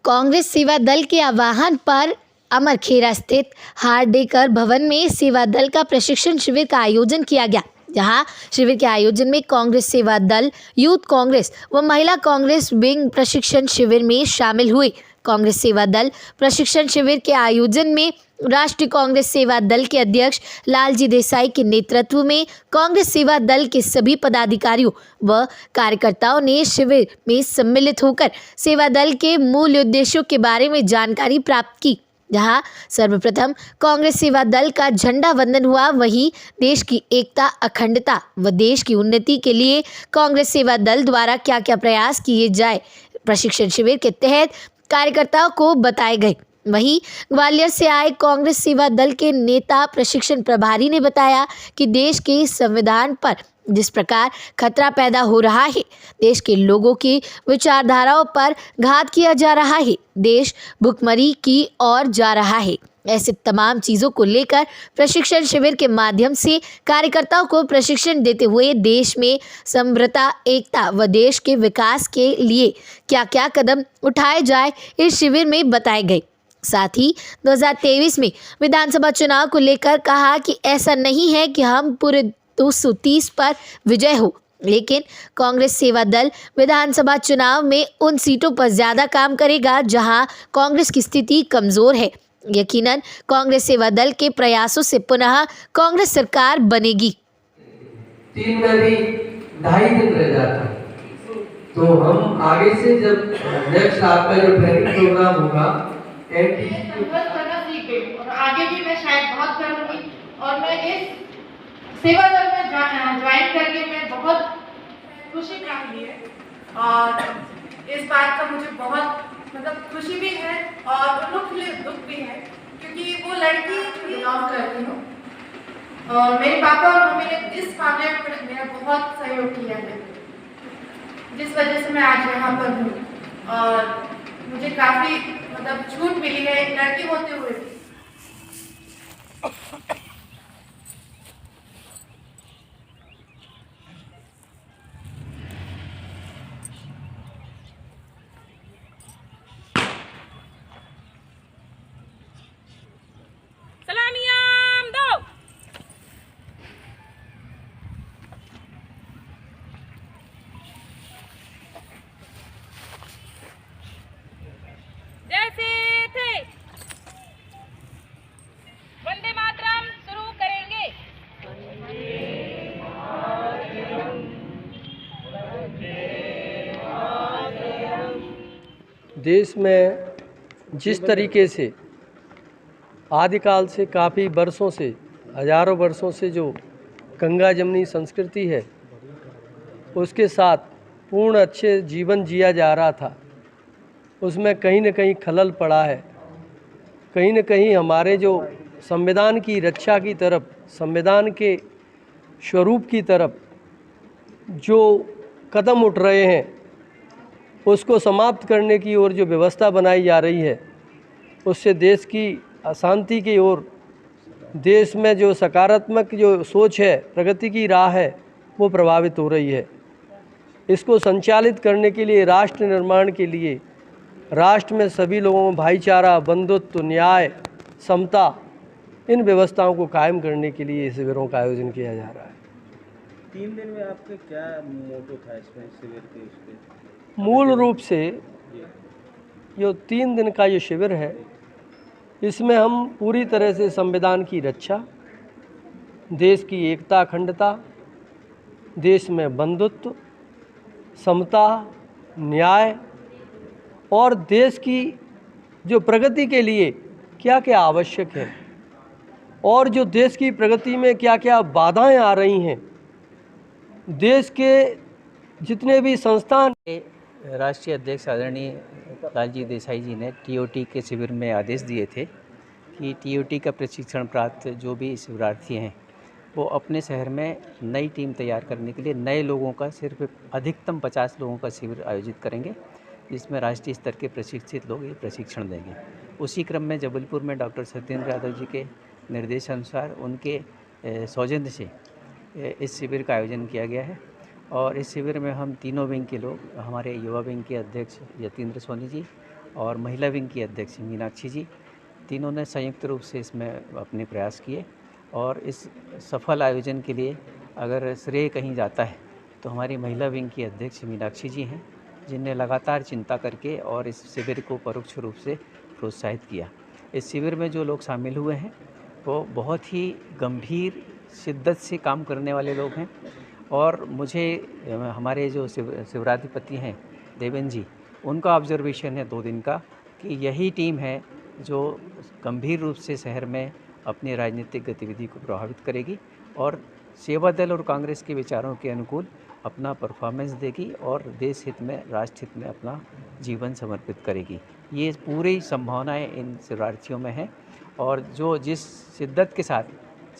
कांग्रेस सेवा दल के आह्वान पर अमरखेड़ा स्थित हार्डेकर भवन में सेवा दल का प्रशिक्षण शिविर का आयोजन किया गया। जहां शिविर के आयोजन में कांग्रेस सेवा दल, यूथ कांग्रेस व महिला कांग्रेस विंग प्रशिक्षण शिविर में शामिल हुए। कांग्रेस सेवा दल प्रशिक्षण शिविर के आयोजन में राष्ट्रीय कांग्रेस सेवा दल के अध्यक्ष लालजी देसाई के नेतृत्व में कांग्रेस सेवा दल के सभी पदाधिकारियों व कार्यकर्ताओं ने शिविर में सम्मिलित होकर सेवा दल के मूल उद्देश्यों के बारे में जानकारी प्राप्त की। जहां सर्वप्रथम कांग्रेस सेवा दल का झंडा वंदन हुआ, वहीं देश की एकता, अखंडता व देश की उन्नति के लिए कांग्रेस सेवा दल द्वारा क्या क्या प्रयास किए जाए प्रशिक्षण शिविर के तहत कार्यकर्ताओं को बताए गए। वहीं ग्वालियर से आए कांग्रेस सेवा दल के नेता प्रशिक्षण प्रभारी ने बताया कि देश के संविधान पर जिस प्रकार खतरा पैदा हो रहा है, देश के लोगों की विचारधाराओं पर घात किया जा रहा है, देश भुखमरी की ओर जा रहा है, ऐसे तमाम चीज़ों को लेकर प्रशिक्षण शिविर के माध्यम से कार्यकर्ताओं को प्रशिक्षण देते हुए देश में समृद्धता, एकता व देश के विकास के लिए क्या क्या कदम उठाए जाए इस शिविर में बताए गए। साथ ही 2023 में विधानसभा चुनाव को लेकर कहा कि ऐसा नहीं है कि हम पूरे 230 पर विजय हो, लेकिन कांग्रेस सेवा दल विधानसभा चुनाव में उन सीटों पर ज्यादा काम करेगा जहां कांग्रेस की स्थिति कमजोर है। यकीनन कांग्रेस सेवा दल के प्रयासों से पुनः कांग्रेस सरकार बनेगी। 3 में भी 2.5 दिन रह जाता, तो हम आगे से जब नेक्स्ट आपका जो ट्रेनिंग प्रोग्राम होगा और आगे भी मैं शायद बहुत करूंगी। और मैं इस सेवा दल में ज्वाइन करके मैं बहुत खुशी प्राप्त हुई है और इस बात का मुझे बहुत खुशी भी है और उन लोग के लिए दुख भी है, क्योंकि वो लड़की बिलोंग करती हूँ और मेरे पापा और मम्मी ने इस मामले में मेरा बहुत सहयोग किया है, जिस वजह से मैं आज यहाँ पर हूँ और मुझे काफ़ी छूट मिली है एक लड़की होते हुए भी। सलामियां दो। जैसे थे वंदे मातरम शुरू करेंगे। देश में जिस तरीके से आदिकाल से काफ़ी वर्षों से, हजारों वर्षों से जो गंगा जमनी संस्कृति है, उसके साथ पूर्ण अच्छे जीवन जिया जा रहा था, उसमें कहीं न कहीं खलल पड़ा है। कहीं न कहीं हमारे जो संविधान की रक्षा की तरफ, संविधान के स्वरूप की तरफ जो कदम उठ रहे हैं, उसको समाप्त करने की ओर जो व्यवस्था बनाई जा रही है, उससे देश की अशांति की ओर, देश में जो सकारात्मक जो सोच है, प्रगति की राह है, वो प्रभावित हो रही है। इसको संचालित करने के लिए, राष्ट्र निर्माण के लिए, राष्ट्र में सभी लोगों में भाईचारा, बंधुत्व, न्याय, समता, इन व्यवस्थाओं को कायम करने के लिए शिविरों का आयोजन किया जा रहा है। 3 दिन में आपके क्या मोटो था इसमें शिविर के? मूल रूप से जो 3 दिन का ये शिविर है, इसमें हम पूरी तरह से संविधान की रक्षा, देश की एकता, अखंडता, देश में बंधुत्व, समता, न्याय और देश की जो प्रगति के लिए क्या क्या आवश्यक है और जो देश की प्रगति में क्या क्या बाधाएं आ रही हैं, देश के जितने भी संस्थान। राष्ट्रीय अध्यक्ष आदरणीय लालजी देसाई जी ने टीओटी के शिविर में आदेश दिए थे कि टीओटी का प्रशिक्षण प्राप्त जो भी शिविरार्थी हैं, वो अपने शहर में नई टीम तैयार करने के लिए नए लोगों का सिर्फ अधिकतम 50 लोगों का शिविर आयोजित करेंगे, जिसमें राष्ट्रीय स्तर के प्रशिक्षित लोग ये प्रशिक्षण देंगे। उसी क्रम में जबलपुर में डॉक्टर सत्येंद्र यादव जी के निर्देशानुसार, उनके सौजन्य से इस शिविर का आयोजन किया गया है और इस शिविर में हम तीनों विंग के लोग, हमारे युवा विंग के अध्यक्ष यतीन्द्र सोनी जी और महिला विंग की अध्यक्ष मीनाक्षी जी, तीनों ने संयुक्त रूप से इसमें अपने प्रयास किए। और इस सफल आयोजन के लिए अगर श्रेय कहीं जाता है तो हमारी महिला विंग की अध्यक्ष मीनाक्षी जी हैं, जिनने लगातार चिंता करके और इस शिविर को परोक्ष रूप से प्रोत्साहित किया। इस शिविर में जो लोग शामिल हुए हैं वो बहुत ही गंभीर शिद्दत से काम करने वाले लोग हैं। और मुझे हमारे जो शिविराधिपति हैं देवेंद्र जी, उनका ऑब्जर्वेशन है 2 दिन का कि यही टीम है जो गंभीर रूप से शहर में अपनी राजनीतिक गतिविधि को प्रभावित करेगी और सेवा दल और कांग्रेस के विचारों के अनुकूल अपना परफॉर्मेंस देगी और देश हित में, राष्ट्र हित में अपना जीवन समर्पित करेगी। ये पूरी संभावनाएं इन शिवरार्थियों में हैं और जो जिस शिद्दत के साथ,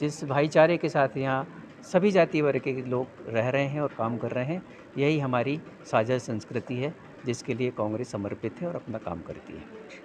जिस भाईचारे के साथ यहाँ सभी जाति वर्ग के लोग रह रहे हैं और काम कर रहे हैं, यही हमारी साझा संस्कृति है जिसके लिए कांग्रेस समर्पित है और अपना काम करती है।